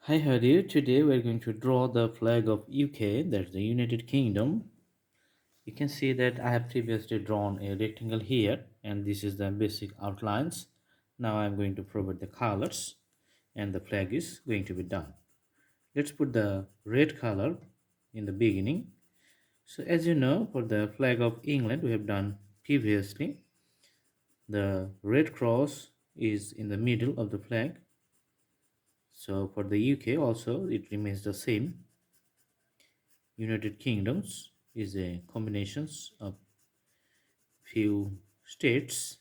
Hi, how are you? Today we're going to draw the flag of UK, that's the United Kingdom. You can see that I have previously drawn a rectangle here, and this is the basic outlines. Now I'm going to provide the colors, and the flag is going to be done. Let's put the red color in the beginning. So as you know, for the flag of England we have done previously. The red cross is in the middle of the flag. So for the UK also it remains the same. United Kingdoms is a combinations of few states.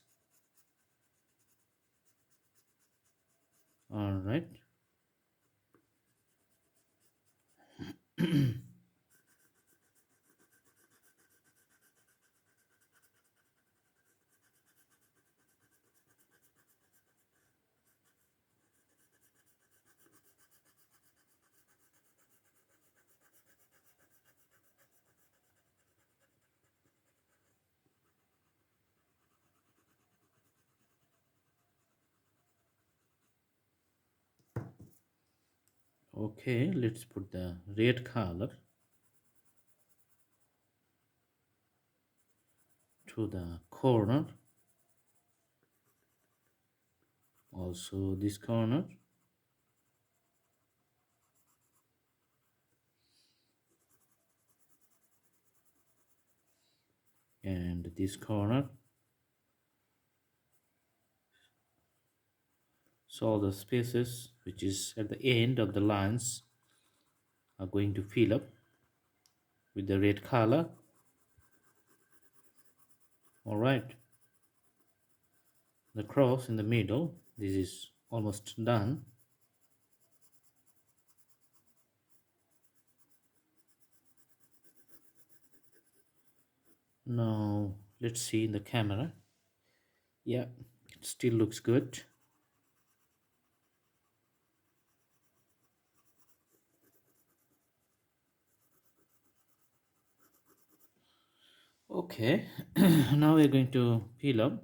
All right. Okay, let's put the red color to the corner, also this corner, and this corner. So all the spaces which is at the end of the lines are going to fill up with the red color. All right, the cross in the middle, this is almost done. Now let's see in the camera. Yeah, it still looks good. Okay, now we're going to fill up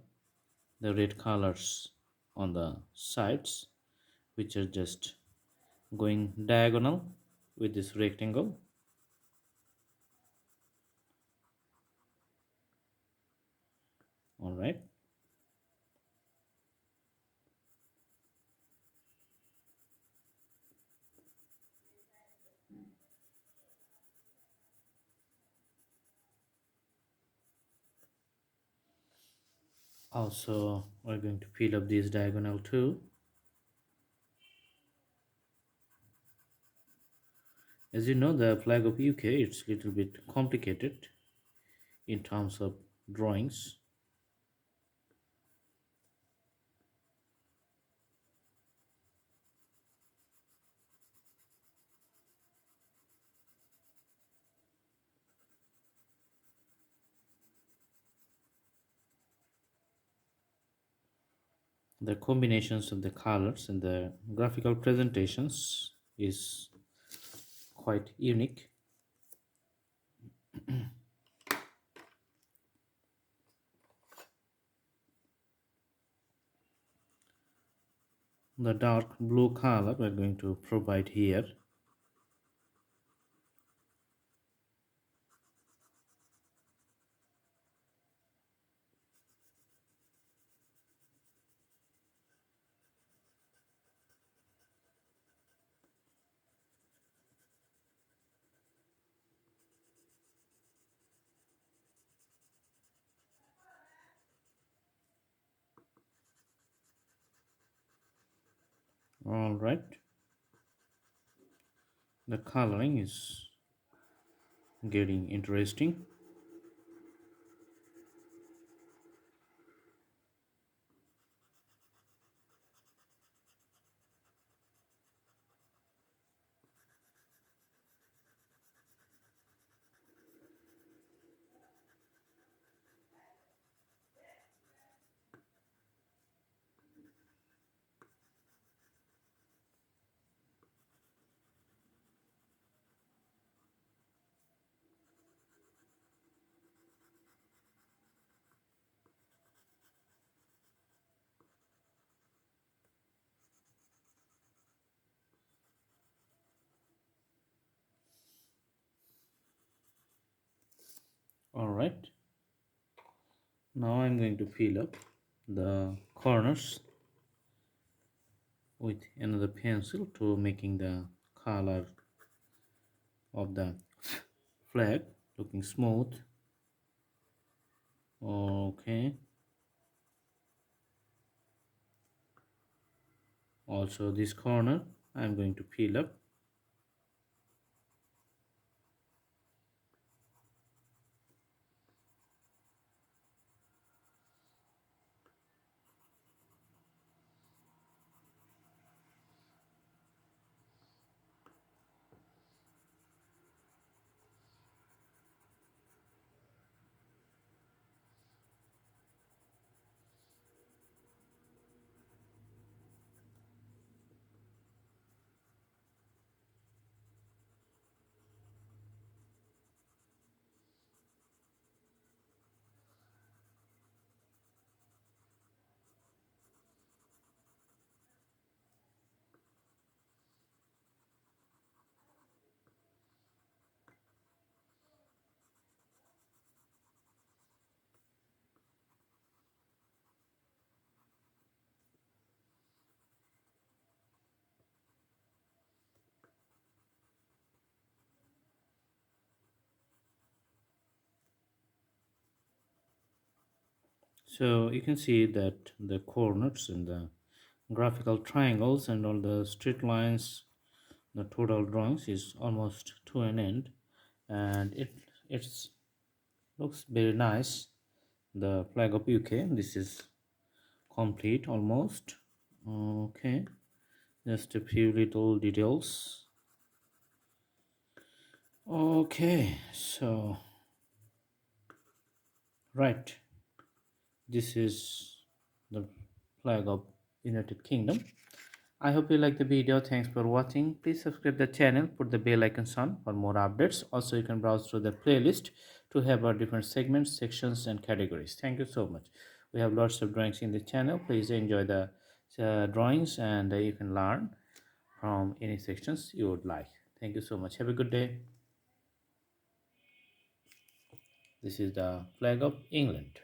the red colors on the sides, which are just going diagonal with this rectangle. All right. Also, we're going to fill up this diagonal too. As you know, the flag of UK, it's a little bit complicated in terms of drawings. The combinations of the colors and the graphical presentations is quite unique. The dark blue color we're going to provide here. All right. The coloring is getting interesting. All right, now I'm going to fill up the corners with another pencil to making the color of the flag looking smooth. Okay, also this corner I'm going to fill up. So you can see that the corners and the graphical triangles and all the straight lines, the total drawings is almost to an end, and it's looks very nice. The flag of UK, this is complete almost. Okay, just a few little details. Okay, so right, this is the flag of United Kingdom. I hope you like the video. Thanks for watching. Please subscribe the channel, put the bell icons on for more updates. Also, you can browse through the playlist to have our different segments, sections, and categories. Thank you so much. We have lots of drawings in the channel. Please enjoy the drawings, and you can learn from any sections you would like. Thank you so much. Have a good day. This is the flag of England.